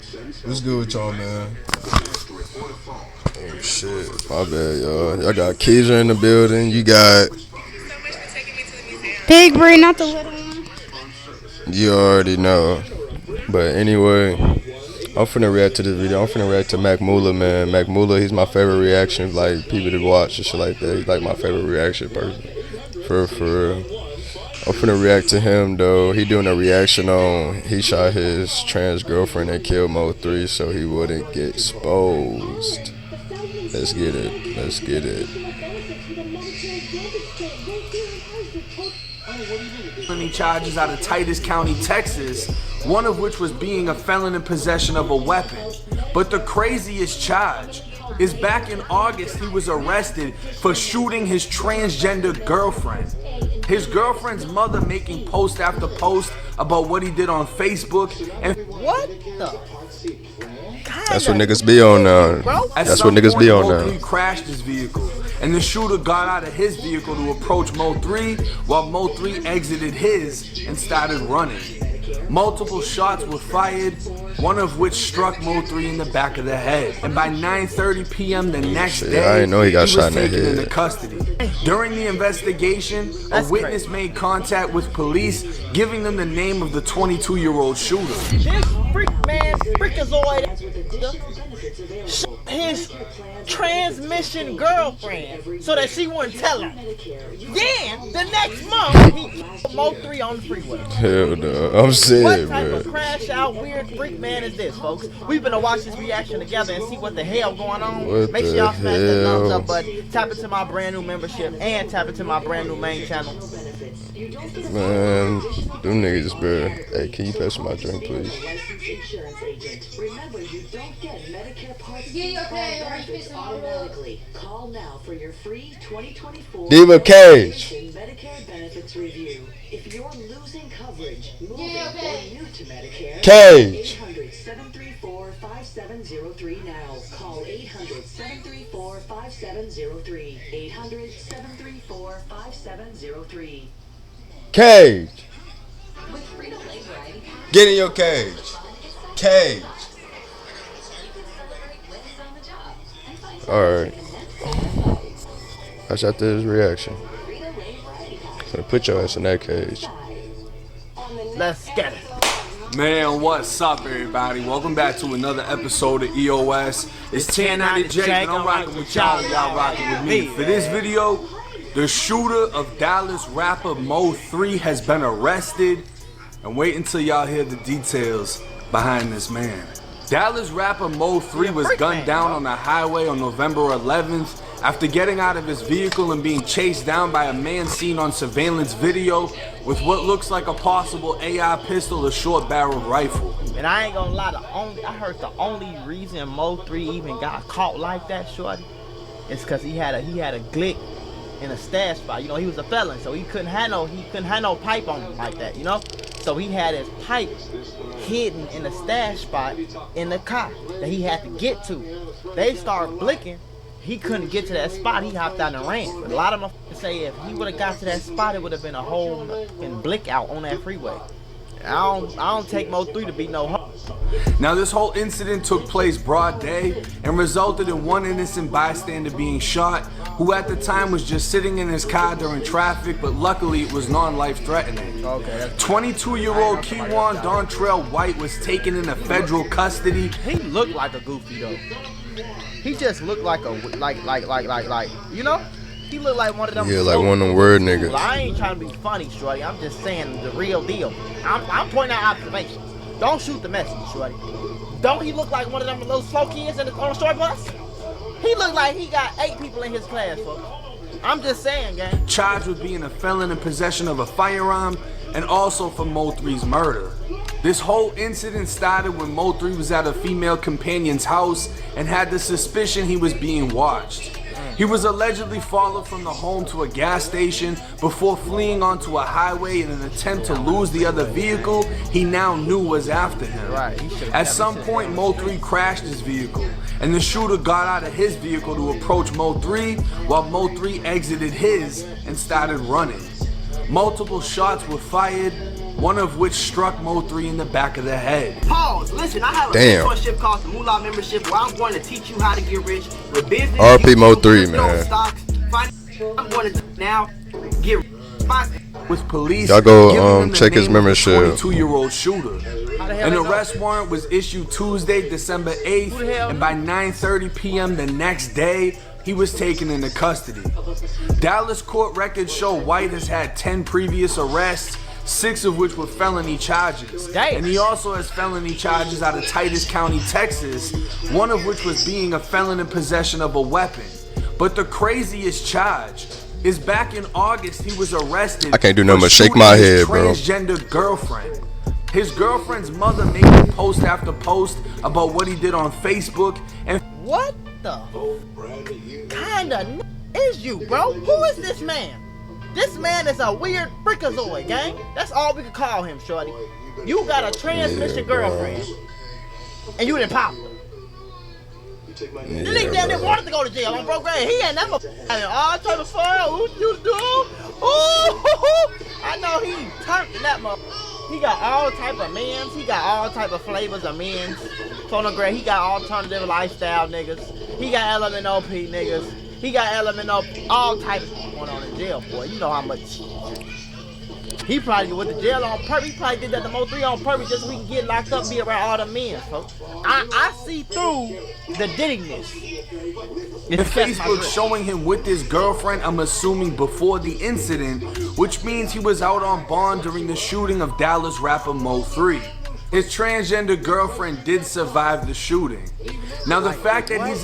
What's good with y'all, man? Oh shit, my bad, y'all. Y'all got Keisha in the building. You got. Big Bree, not the little one. You already know. But anyway, I'm finna react to this video. I'm finna react to Mula, man. Mula, he's my favorite reaction, like people to watch and shit like that. He's like my favorite reaction person. For real. I'm finna react to him though. He doing a reaction on he shot his trans girlfriend and killed MO3 so he wouldn't get exposed. Let's get it. Let's get it. Felony charges out of Titus County, Texas, one of which was being a felon in possession of a weapon. But the craziest charge is back in August he was arrested for shooting his transgender girlfriend. His girlfriend's mother making post after post about what he did on Facebook and what the? That's what niggas be on now. That's what niggas be on now. Mo3 crashed his vehicle, and the shooter got out of his vehicle to approach Mo3 while Mo3 exited his and started running. Multiple shots were fired, one of which struck Mo3 in the back of the head. And by 9:30 p.m. the next day, I didn't know he got shot in the taken head. into custody. During the investigation, a witness made contact with police, giving them the name of the 22-year-old shooter. This freak man, freakazoid, his transmission girlfriend so that she wouldn't tell him. Then the next month, he killed Mo3 on the freeway. Hell no, I'm saying, what type bro. of crash out weird freak man is this, folks? We've been to watch this reaction together and see what the hell going on. What Make sure the y'all smash that thumbs hell? up button, tap into my brand new membership, and tap into my brand new main channel. Man, them niggas, bro. Hey, can you pass me my drink, please? Remember, you don't get Medicare Part C benefits automatically. Call now for your free 2024 Diva Cage. Medicare benefits review. If you're losing coverage, moving or new to Medicare, Cage. 800-734-5703 now. Call 800-734-5703. 800-734-5703. Cage. Get in your cage. Cage. Alright. That's after his reaction. So put your ass in that cage. Let's get it. Man, what's up, everybody? Welcome back to another episode of EOS. It's 1090 Jake, and I'm rocking with y'all. Y'all rocking with me. For this video, the shooter of Dallas rapper Mo3 has been arrested. And wait until y'all hear the details behind this man. Dallas rapper Mo3 was gunned down on the highway on November 11th after getting out of his vehicle and being chased down by a man seen on surveillance video with what looks like a possible AI pistol or short-barreled rifle. And I ain't gonna lie, I heard the only reason Mo3 even got caught like that, shorty, is because he had a glick in a stash spot. You know, he was a felon, so he couldn't have no pipe on him like that, you know? So he had his pipe hidden in a stash spot in the car that he had to get to. They started blinking. He couldn't get to that spot. He hopped out and ran. But a lot of them say if he would have got to that spot, it would have been a whole fucking blick out on that freeway. I don't take Mo3 to be no hoe. Now this whole incident took place broad day and resulted in one innocent bystander being shot, who at the time was just sitting in his car during traffic, but luckily it was non-life threatening. 22-year-old K3YZZIER Dontrell White was taken into federal custody. He looked like a goofy though. He just looked like a you know? He looked like one of them. Yeah, like one of them word niggas. I ain't trying to be funny, shorty. I'm just saying the real deal. I'm pointing out observations. Don't shoot the message, shorty. Don't he look like one of them little slow kids on the story bus? He looked like he got 8 people in his class, folks. I'm just saying, gang. Charged with being a felon in possession of a firearm and also for Mo3's murder. This whole incident started when Mo3 was at a female companion's house and had the suspicion he was being watched. He was allegedly followed from the home to a gas station before fleeing onto a highway in an attempt to lose the other vehicle he now knew was after him. At some point, Mo3 crashed his vehicle, and the shooter got out of his vehicle to approach Mo3 while Mo3 exited his and started running. Multiple shots were fired, one of which struck Mo3 in the back of the head. Pause. Listen, I have a mentorship called the Mula membership where I'm going to teach you how to get rich with business. RP Mo3, man. Stocks. I'm going to now get with police. Y'all go check his membership. 22-year-old shooter. An arrest warrant was issued Tuesday, December 8th, and by 9:30 p.m. the next day, he was taken into custody. Dallas court records show White has had 10 previous arrests, 6 of which were felony charges. And he also has felony charges out of Titus County, Texas, one of which was being a felon in possession of a weapon. But the craziest charge is back in August, he was arrested. I can't do nothing but shake my head, bro. Transgender girlfriend. His girlfriend's mother made post after post about what he did on Facebook. And what the kind of is you, bro? Who is this man? This man is a weird freakazoid, gang. That's all we can call him, shorty. You got a transmission girlfriend, and you didn't pop her. The nigga damn near wanted to go to jail on bro grade. He ain't never all type of fun. What you do? Ooh, I know he turned in that mother. He got all type of men's. He got all type of flavors of men's. Phonograph. He got alternative lifestyle niggas. He got LMNOP niggas. He got LMNOP. All types going on in jail, boy. You know how much. He probably went to jail on purpose. He probably did that to MO3 on purpose just so we can get locked up and be around all the men, folks. I see through the dittingness. And Facebook showing him with his girlfriend, I'm assuming before the incident, which means he was out on bond during the shooting of Dallas rapper MO3. His transgender girlfriend did survive the shooting. Now the fact that he's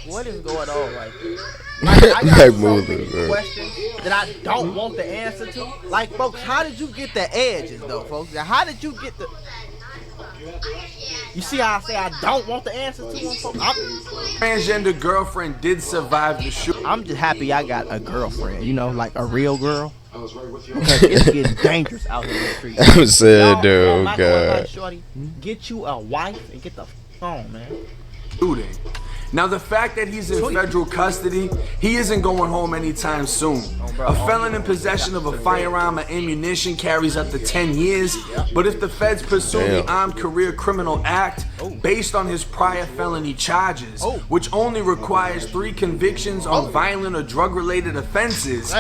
what is going on right there? I got so many Mula, questions that I don't want the answer to. Like, folks, how did you get the edges, though, folks? How did you get the... You see how I say I don't want the answer to them, folks? Transgender girlfriend did survive the shooting. I'm just happy I got a girlfriend, you know, like a real girl. Because it's getting dangerous out here in the street. I'm sad, dude. God. Shorty, get you a wife and get the on, man. Shooting. Now the fact that he's in federal custody, he isn't going home anytime soon. A felon in possession of a firearm or ammunition carries up to 10 years, but if the feds pursue the Armed Career Criminal Act based on his prior felony charges, which only requires 3 convictions on violent or drug-related offenses,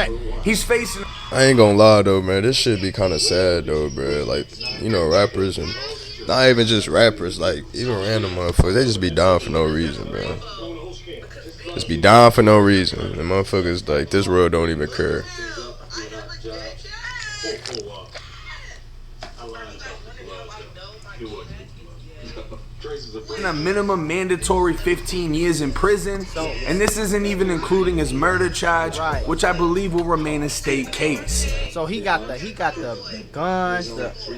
he's facing... I ain't gonna lie though, man. This shit be kind of sad though, bro. Like, you know, rappers and not even just rappers, like even random motherfuckers, they just be down for no reason, bro. Just be down for no reason. The motherfuckers like this world don't even care. A minimum mandatory 15 years in prison, and this isn't even including his murder charge, which I believe will remain a state case. So he got the guns,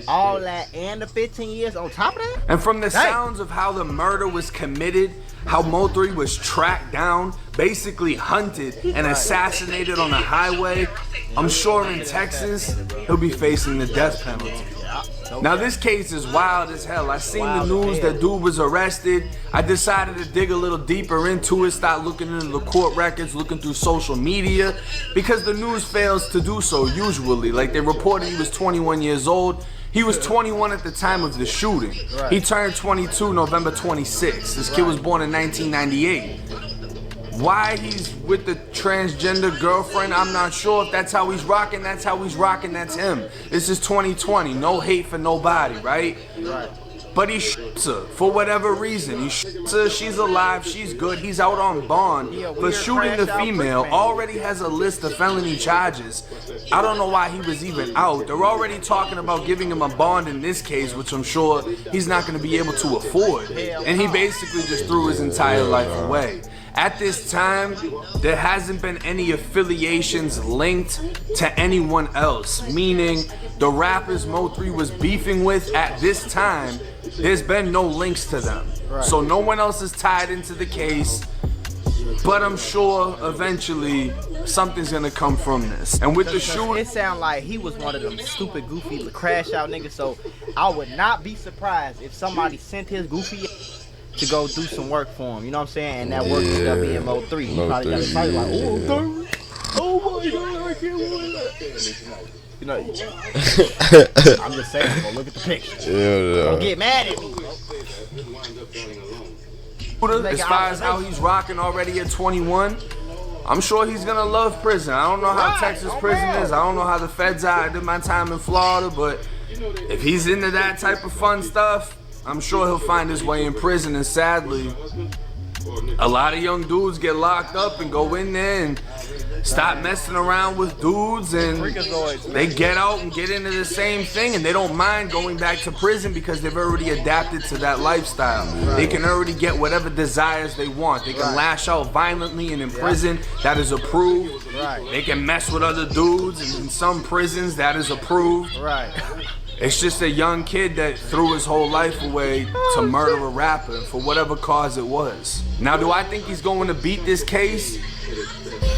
all that, and the 15 years on top of that. And from the sounds of how the murder was committed, how Mo3 was tracked down, basically hunted and assassinated on a highway, I'm sure in Texas he'll be facing the death penalty. Now this case is wild as hell. I seen the news that dude was arrested. I decided to dig a little deeper into it, start looking into the court records, looking through social media, because the news fails to do so usually. Like they reported he was 21 years old. He was 21 at the time of the shooting. He turned 22 November 26. This kid was born in 1998. Why he's with the transgender girlfriend, I'm not sure. If that's how he's rocking, that's how he's rocking, that's him. This is 2020, no hate for nobody, right? But he shoots her for whatever reason. He shoots her, she's alive, she's good. He's out on bond for shooting the female, already has a list of felony charges. I don't know why he was even out. They're already talking about giving him a bond in this case, which I'm sure he's not going to be able to afford. And he basically just threw his entire life away. At this time, there hasn't been any affiliations linked to anyone else, meaning the rappers Mo3 was beefing with at this time, there's been no links to them. So no one else is tied into the case, but I'm sure eventually something's gonna come from this. And with the shooting, it sound like he was one of them stupid, goofy, crash out niggas, so I would not be surprised if somebody sent his goofy to go do some work for him, you know what I'm saying? And that work was gonna be in MO3. He probably got like, oh my god, I can't believe that. You know, I'm just saying, bro, look at the picture. Yeah, Don't get mad at me, bro. As far as how he's rocking already at 21, I'm sure he's gonna love prison. I don't know how Texas prison is. I don't know how the feds are. I did my time in Florida, but if he's into that type of fun stuff, I'm sure he'll find his way in prison. And sadly, a lot of young dudes get locked up and go in there and stop messing around with dudes, and they get out and get into the same thing, and they don't mind going back to prison because they've already adapted to that lifestyle. They can already get whatever desires they want. They can lash out violently, and in prison that is approved. They can mess with other dudes, and in some prisons that is approved. It's just a young kid that threw his whole life away to murder a rapper for whatever cause it was. Now, do I think he's going to beat this case?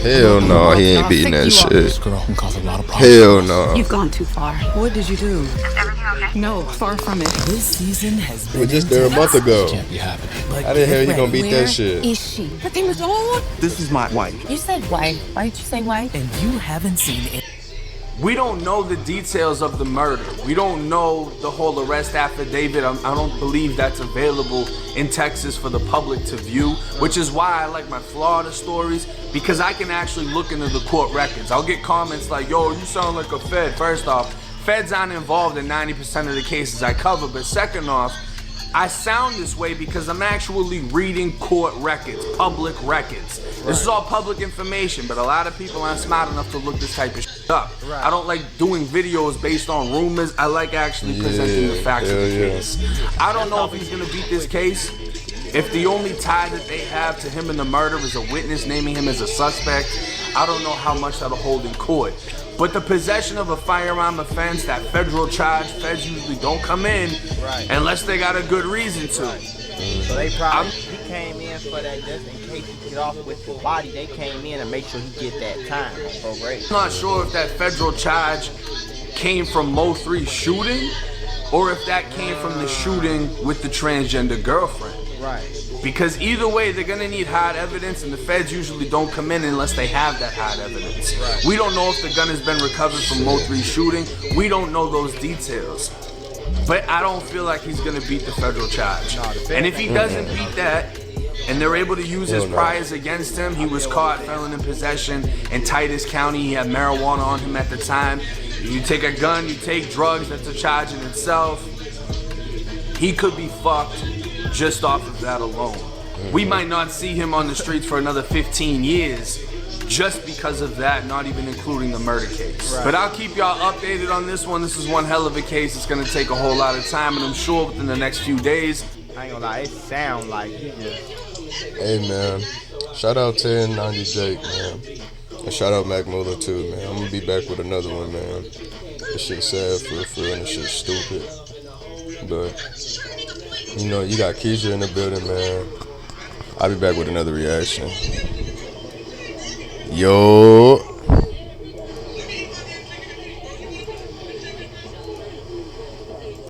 Hell no, he ain't beating that shit. This girl can cause a lot of problems. Hell no. You've gone too far. What did you do? Is everything okay? No, far from it. This season has We been were just there a month ago. can't be happening. How the hell you gonna beat that shit? Is she? Her name is Dawn. This is my wife. You said wife. Why did you say wife? And you haven't seen it. We don't know the details of the murder. We don't know the whole arrest affidavit. I don't believe that's available in Texas for the public to view, which is why I like my Florida stories, because I can actually look into the court records. I'll get comments like, yo, you sound like a Fed. First off, Feds aren't involved in 90% of the cases I cover, but second off, I sound this way because I'm actually reading court records, public records. This is all public information, but a lot of people aren't smart enough to look this type of shit up. I don't like doing videos based on rumors. I like actually presenting the facts of the case. I don't know if he's gonna beat this case. If the only tie that they have to him in the murder is a witness naming him as a suspect, I don't know how much that'll hold in court. But the possession of a firearm offense, that federal charge, feds usually don't come in unless they got a good reason to. So they probably, he came in for that just in case he get off with the body. They came in and make sure he get that time on probation. I'm not sure if that federal charge came from MO3 shooting or if that came from the shooting with the transgender girlfriend. Because either way, they're gonna need hard evidence, and the feds usually don't come in unless they have that hard evidence. We don't know if the gun has been recovered from MO3 shooting. We don't know those details. But I don't feel like he's gonna beat the federal charge. And if he doesn't beat that, and they're able to use his priors against him, he was caught felon in possession in Titus County. He had marijuana on him at the time. You take a gun, you take drugs, that's a charge in itself. He could be fucked just off of that alone. We might not see him on the streets for another 15 years just because of that, not even including the murder case. But I'll keep y'all updated on this one. This is one hell of a case. It's gonna take a whole lot of time, and I'm sure within the next few days. I ain't gonna lie, it sound like he just... Hey man, shout out 1090 Jake, man. And shout out Mac Mula too, man. I'm gonna be back with another one, man. This shit's sad for real, and this shit's stupid. But, you know, you got Keisha in the building, man. I'll be back with another reaction. Yo.